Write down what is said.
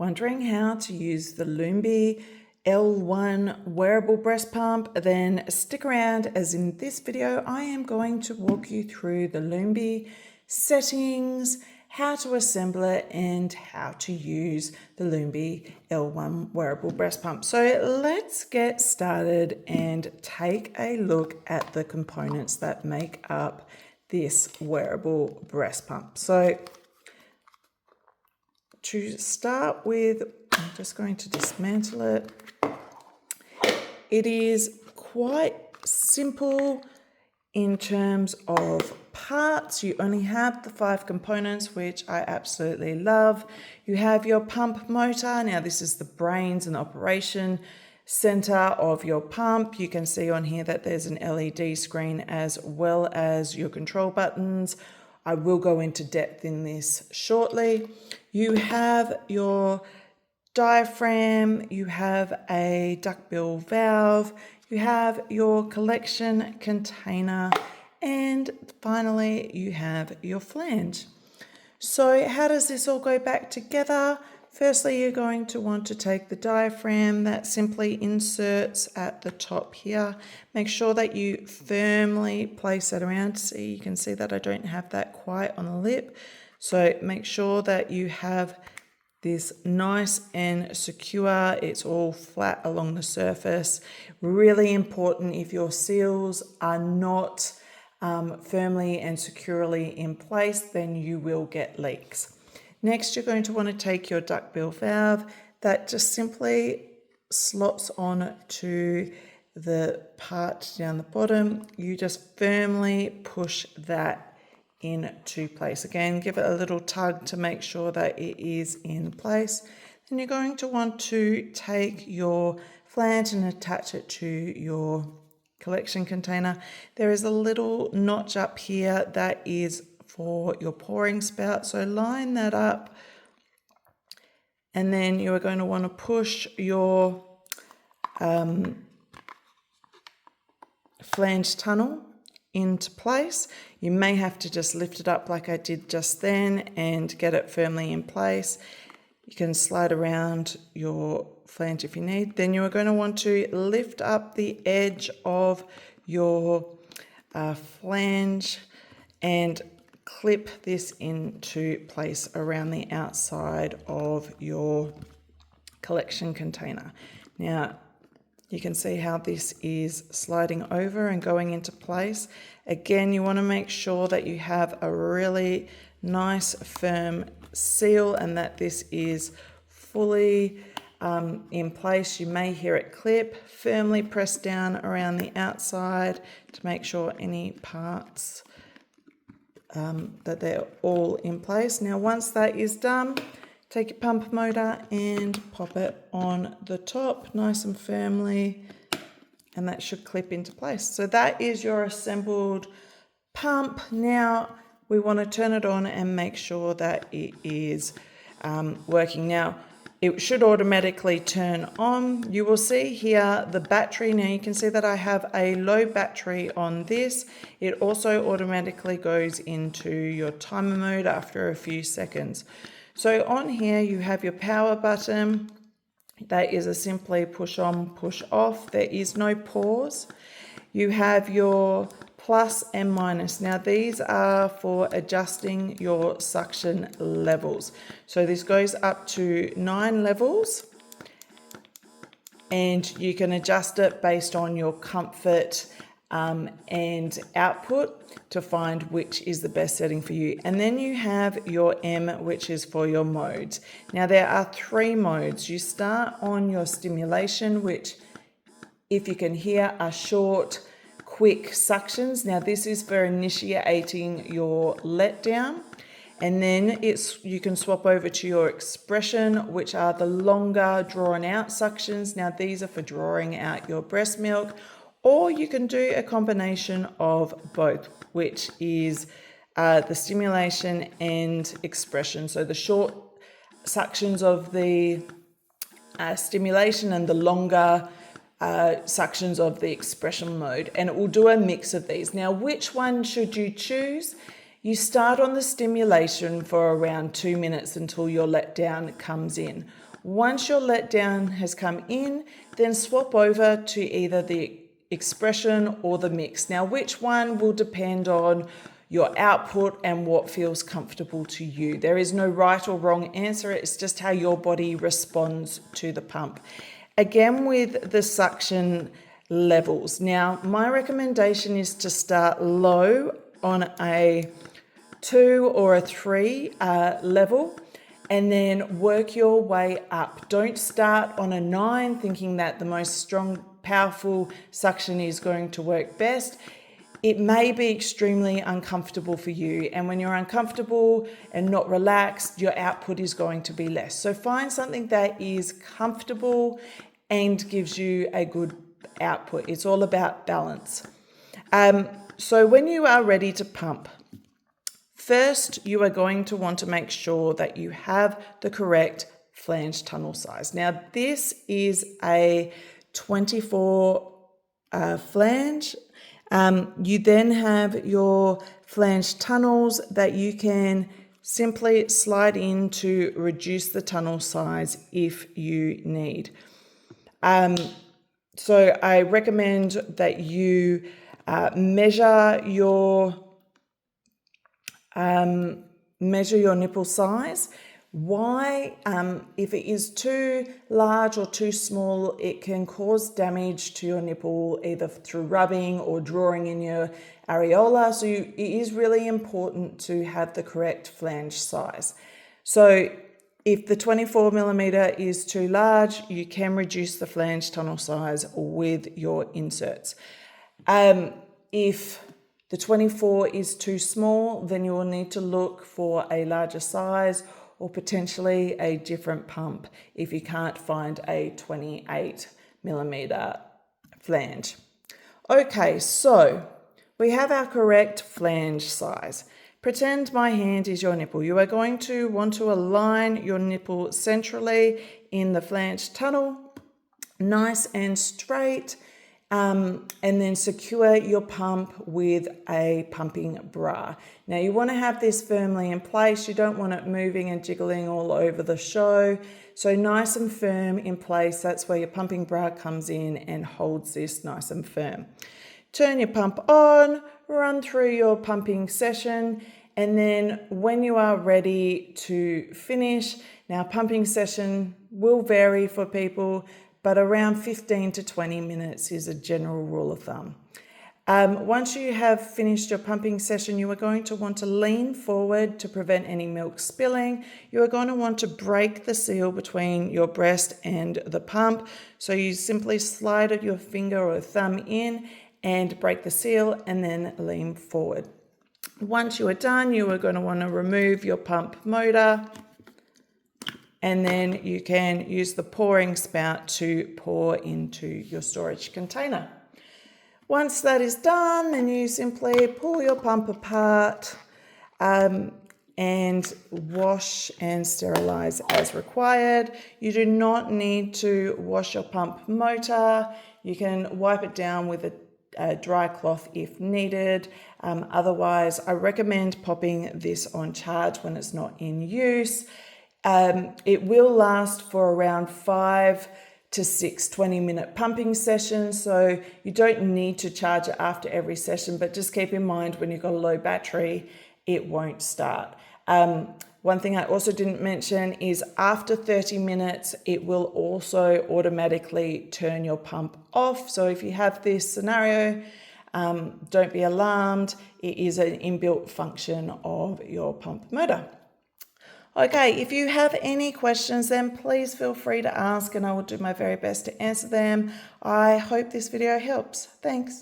Wondering how to use the Lumbi L1 wearable breast pump? Then stick around, as in this video I am going to walk you through the Lumbi settings, how to assemble it, and how to use the Lumbi L1 wearable breast pump. So let's get started and take a look at the components that make up this wearable breast pump. So to start with, I'm just going to dismantle it. It is quite simple in terms of parts. You only have the 5 components, which I absolutely love. You have your pump motor. Now this is the brains and operation center of your pump. You can see on here that there's an LED screen as well as your control buttons. I will go into depth in this shortly. You have your diaphragm, you have a duckbill valve, you have your collection container, and finally you have your flange. So how does this all go back together? Firstly, you're going to want to take the diaphragm that simply inserts at the top here. Make sure that you firmly place it around. See, you can see that I don't have that quite on the lip. So make sure that you have this nice and secure. It's all flat along the surface. Really important, if your seals are not firmly and securely in place, then you will get leaks. Next, you're going to want to take your duckbill valve that just simply slots on to the part down the bottom. You just firmly push that into place. Again, give it a little tug to make sure that it is in place. Then you're going to want to take your flange and attach it to your collection container. There is a little notch up here that is for your pouring spout, so line that up, and then you are going to want to push your flange tunnel into place. You may have to just lift it up like I did just then and get it firmly in place. You can slide around your flange if you need. Then you are going to want to lift up the edge of your flange and clip this into place around the outside of your collection container. Now you can see how this is sliding over and going into place. Again, you want to make sure that you have a really nice firm seal and that this is fully in place. You may hear it clip. Firmly press down around the outside to make sure any parts that they're all in place. Now once that is done, take your pump motor and pop it on the top nice and firmly, and that should clip into place. So that is your assembled pump. Now we want to turn it on and make sure that it is working. Now it should automatically turn on. You will see here the battery. Now you can see that I have a low battery on this. It also automatically goes into your timer mode after a few seconds. So on here you have your power button. That is a simply push on, push off. There is no pause. You have your plus and minus. Now these are for adjusting your suction levels. So this goes up to 9 levels and you can adjust it based on your comfort and output to find which is the best setting for you. And then you have your M, which is for your modes. Now there are 3 modes. You start on your stimulation, which, if you can hear, are short, quick suctions. Now this is for initiating your letdown, and then you can swap over to your expression, which are the longer drawn out suctions. Now these are for drawing out your breast milk, or you can do a combination of both, which is the stimulation and expression. So the short suctions of the stimulation and the longer suctions of the expression mode, and it will do a mix of these. Now, which one should you choose? You start on the stimulation for around 2 minutes until your letdown comes in. Once your letdown has come in, then swap over to either the expression or the mix. Now, which one will depend on your output and what feels comfortable to you. There is no right or wrong answer. It's just how your body responds to the pump. Again, with the suction levels. Now, my recommendation is to start low on a 2 or a 3 level, and then work your way up. Don't start on a 9 thinking that the most strong, powerful suction is going to work best. It may be extremely uncomfortable for you, and when you're uncomfortable and not relaxed, your output is going to be less. So find something that is comfortable and gives you a good output. It's all about balance. So when you are ready to pump, first you are going to want to make sure that you have the correct flange tunnel size. Now, this is a 24 flange. You then have your flange tunnels that you can simply slide in to reduce the tunnel size if you need. So I recommend that you measure your nipple size. Why? If it is too large or too small, it can cause damage to your nipple either through rubbing or drawing in your areola. So it is really important to have the correct flange size. So if the 24 millimeter is too large, you can reduce the flange tunnel size with your inserts. If the 24 is too small, then you will need to look for a larger size or potentially a different pump if you can't find a 28 millimeter flange. Okay, so we have our correct flange size. Pretend my hand is your nipple. You are going to want to align your nipple centrally in the flange tunnel, nice and straight, and then secure your pump with a pumping bra. Now you want to have this firmly in place. You don't want it moving and jiggling all over the show. So nice and firm in place. That's where your pumping bra comes in and holds this nice and firm. Turn your pump on, run through your pumping session, and then when you are ready to finish, now pumping session will vary for people, but around 15 to 20 minutes is a general rule of thumb. Once you have finished your pumping session, you are going to want to lean forward to prevent any milk spilling. You are going to want to break the seal between your breast and the pump. So you simply slide your finger or thumb in and break the seal and then lean forward. Once you are done, you are going to want to remove your pump motor, and then you can use the pouring spout to pour into your storage container. Once that is done, then you simply pull your pump apart and wash and sterilize as required. You do not need to wash your pump motor. You can wipe it down with a dry cloth if needed. Otherwise, I recommend popping this on charge when it's not in use. It will last for around 5 to 6 20-minute pumping sessions, so you don't need to charge it after every session, but just keep in mind when you've got a low battery, it won't start. One thing I also didn't mention is after 30 minutes, it will also automatically turn your pump off. So if you have this scenario, don't be alarmed. It is an inbuilt function of your pump motor. Okay, if you have any questions, then please feel free to ask and I will do my very best to answer them. I hope this video helps. Thanks.